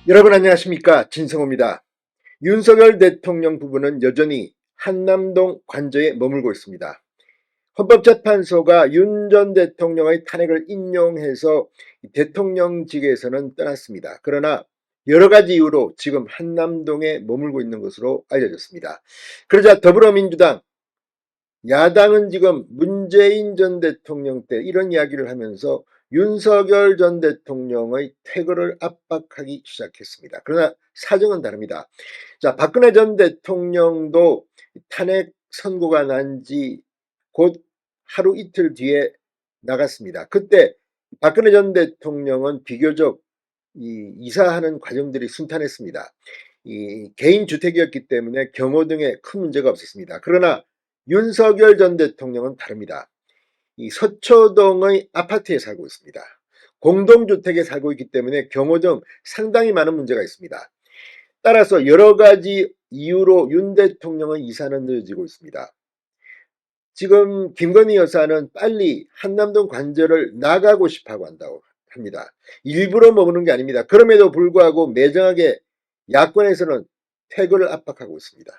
여러분 안녕하십니까, 진성호입니다. 윤석열 대통령 부부는 여전히 한남동 관저에 머물고 있습니다. 헌법재판소가 윤 전 대통령의 탄핵을 인용해서 대통령직에서는 떠났습니다. 그러나 여러 가지 이유로 지금 한남동에 머물고 있는 것으로 알려졌습니다. 그러자 더불어민주당, 야당은 지금 문재인 전 대통령 때 이런 이야기를 하면서 윤석열 전 대통령의 퇴거를 압박하기 시작했습니다. 그러나 사정은 다릅니다. 자, 박근혜 전 대통령도 탄핵 선고가 난 지 곧 하루 이틀 뒤에 나갔습니다. 그때 박근혜 전 대통령은 비교적 이사하는 과정들이 순탄했습니다. 개인 주택이었기 때문에 경호 등에 큰 문제가 없었습니다. 그러나 윤석열 전 대통령은 다릅니다. 이 서초동의 아파트에 살고 있습니다. 공동주택에 살고 있기 때문에 경호 등 상당히 많은 문제가 있습니다. 따라서 여러 가지 이유로 윤 대통령의 이사는 늦어지고 있습니다. 지금 김건희 여사는 빨리 한남동 관저를 나가고 싶어 한다고 합니다. 일부러 머무는 게 아닙니다. 그럼에도 불구하고 매정하게 야권에서는 퇴거를 압박하고 있습니다.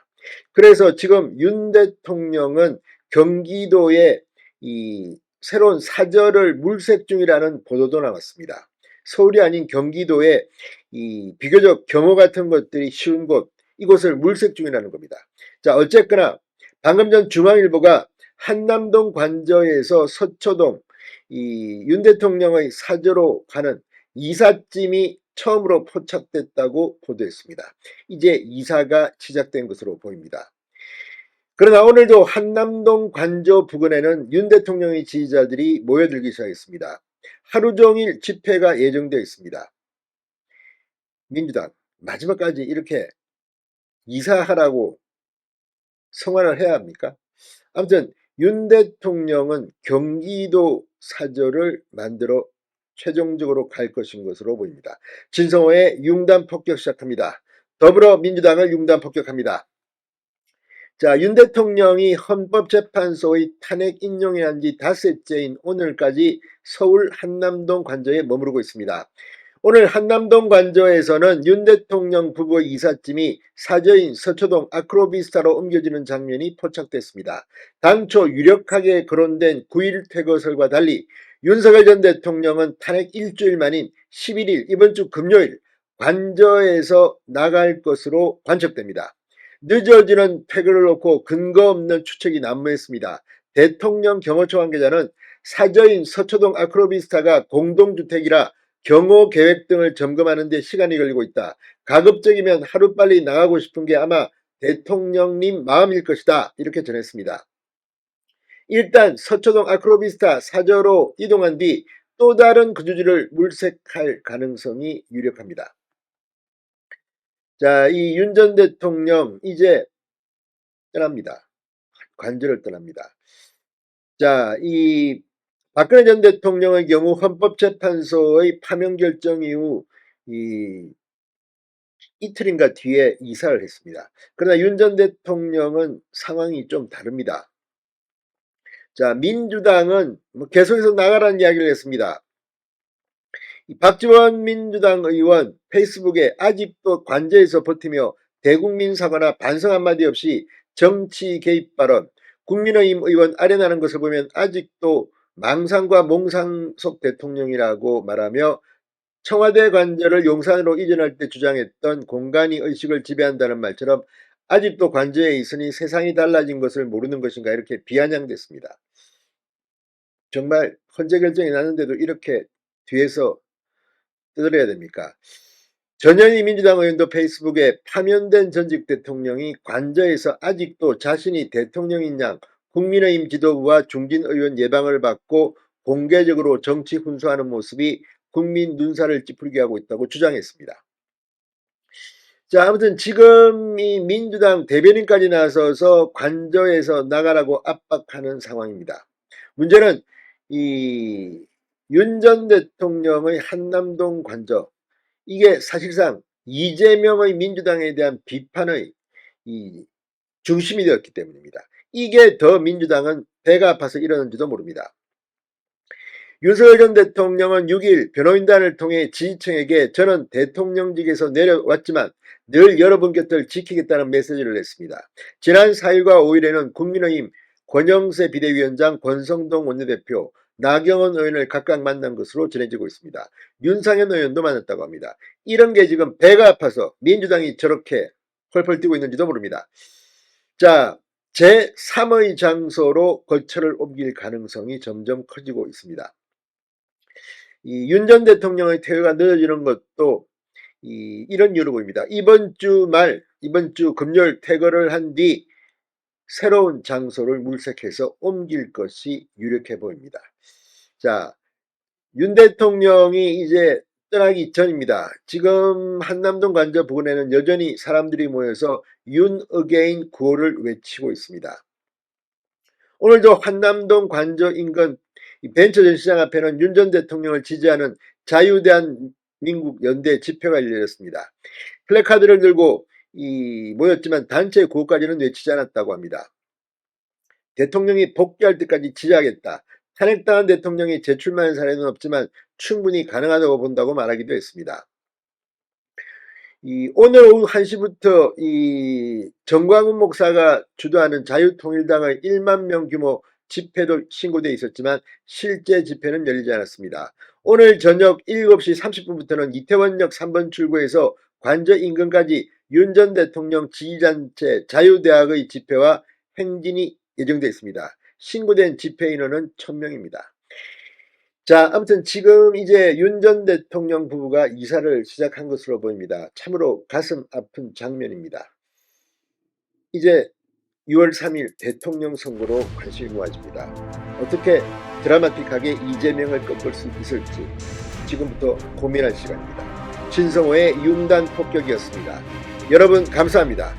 그래서 지금 윤 대통령은 경기도에 이 새로운 사저를 물색 중이라는 보도도 나왔습니다. 서울이 아닌 경기도에 이 비교적 경호 같은 것들이 쉬운 곳, 이곳을 물색 중이라는 겁니다. 자, 어쨌거나 방금 전 중앙일보가 한남동 관저에서 서초동 윤 대통령의 사저로 가는 이삿짐이 처음으로 포착됐다고 보도했습니다. 이제 이사가 시작된 것으로 보입니다. 그러나 오늘도 한남동 관저 부근에는 윤 대통령의 지지자들이 모여들기 시작했습니다. 하루 종일 집회가 예정되어 있습니다. 민주당 마지막까지 이렇게 이사하라고 성화를 해야 합니까? 아무튼 윤 대통령은 경기도 사저를 만들어 최종적으로 갈 것인 것으로 보입니다. 진성호의 융단 폭격 시작합니다. 더불어민주당을 융단 폭격합니다. 자, 윤 대통령이 헌법재판소의 탄핵 인용에 한 지 닷새째인 오늘까지 서울 한남동 관저에 머무르고 있습니다. 오늘 한남동 관저에서는 윤 대통령 부부의 이삿짐이 사저인 서초동 아크로비스타로 옮겨지는 장면이 포착됐습니다. 당초 유력하게 거론된 9일 퇴거설과 달리 윤석열 전 대통령은 탄핵 일주일 만인 11일 이번 주 금요일 관저에서 나갈 것으로 관측됩니다. 늦어지는 퇴거를 놓고 근거 없는 추측이 난무했습니다. 대통령 경호처 관계자는 사저인 서초동 아크로비스타가 공동주택이라 경호 계획 등을 점검하는 데 시간이 걸리고 있다. 가급적이면 하루빨리 나가고 싶은 게 아마 대통령님 마음일 것이다. 이렇게 전했습니다. 일단 서초동 아크로비스타 사저로 이동한 뒤 또 다른 거주지를 물색할 가능성이 유력합니다. 자, 이 윤 전 대통령 이제 떠납니다. 관저를 떠납니다. 자, 이 박근혜 전 대통령의 경우 헌법재판소의 파면 결정 이후 이틀인가 뒤에 이사를 했습니다. 그러나 윤 전 대통령은 상황이 좀 다릅니다. 자, 민주당은 계속해서 나가라는 이야기를 했습니다. 박지원 민주당 의원 페이스북에 아직도 관저에서 버티며 대국민 사과나 반성 한마디 없이 정치 개입 발언, 국민의힘 의원 아련하는 것을 보면 아직도 망상과 몽상 속 대통령이라고 말하며 청와대 관저를 용산으로 이전할 때 주장했던 공간이 의식을 지배한다는 말처럼 아직도 관저에 있으니 세상이 달라진 것을 모르는 것인가 이렇게 비아냥됐습니다. 정말 헌재 결정이 났는데도 이렇게 뒤에서 뜯어내야 됩니까? 전현희 민주당 의원도 페이스북에 파면된 전직 대통령이 관저에서 아직도 자신이 대통령인 양 국민의힘 지도부와 중진 의원 예방을 받고 공개적으로 정치 훈수하는 모습이 국민 눈살을 찌푸리게 하고 있다고 주장했습니다. 자, 아무튼 지금 이 민주당 대변인까지 나서서 관저에서 나가라고 압박하는 상황입니다. 문제는 이 윤 전 대통령의 한남동 관저, 이게 사실상 이재명의 민주당에 대한 비판의 이 중심이 되었기 때문입니다. 이게 더 민주당은 배가 아파서 이러는지도 모릅니다. 윤석열 전 대통령은 6일 변호인단을 통해 지지층에게 저는 대통령직에서 내려왔지만 늘 여러분 곁을 지키겠다는 메시지를 냈습니다. 지난 4일과 5일에는 국민의힘 권영세 비대위원장, 권성동 원내대표, 나경원 의원을 각각 만난 것으로 전해지고 있습니다. 윤상현 의원도 만났다고 합니다. 이런 게 지금 배가 아파서 민주당이 저렇게 펄펄 뛰고 있는지도 모릅니다. 자, 제3의 장소로 거처를 옮길 가능성이 점점 커지고 있습니다. 이 윤 전 대통령의 퇴거가 늦어지는 것도 이런 이유로 보입니다. 이번 주 금요일 퇴거를 한 뒤 새로운 장소를 물색해서 옮길 것이 유력해 보입니다. 자, 윤 대통령이 이제 떠나기 전입니다. 지금 한남동 관저 부근에는 여전히 사람들이 모여서 윤 어게인 구호를 외치고 있습니다. 오늘도 한남동 관저 인근 벤처 전시장 앞에는 윤 전 대통령을 지지하는 자유대한민국 연대 집회가 열렸습니다. 플래카드를 들고 모였지만 단체 구호까지는 외치지 않았다고 합니다. 대통령이 복귀할 때까지 지지하겠다. 탄핵당한 대통령이 재출마한 사례는 없지만 충분히 가능하다고 본다고 말하기도 했습니다. 오늘 오후 1시부터 정광훈 목사가 주도하는 자유통일당의 1만 명 규모 집회도 신고되어 있었지만 실제 집회는 열리지 않았습니다. 오늘 저녁 7시 30분부터는 이태원역 3번 출구에서 관저 인근까지 윤 전 대통령 지지단체 자유대학의 집회와 행진이 예정되어 있습니다. 신고된 집회 인원은 1000명입니다. 자, 아무튼 지금 이제 윤 전 대통령 부부가 이사를 시작한 것으로 보입니다. 참으로 가슴 아픈 장면입니다. 이제 6월 3일 대통령 선거로 관심이 모아집니다. 어떻게 드라마틱하게 이재명을 꺾을 수 있을지 지금부터 고민할 시간입니다. 진성호의 융단 폭격이었습니다. 여러분 감사합니다.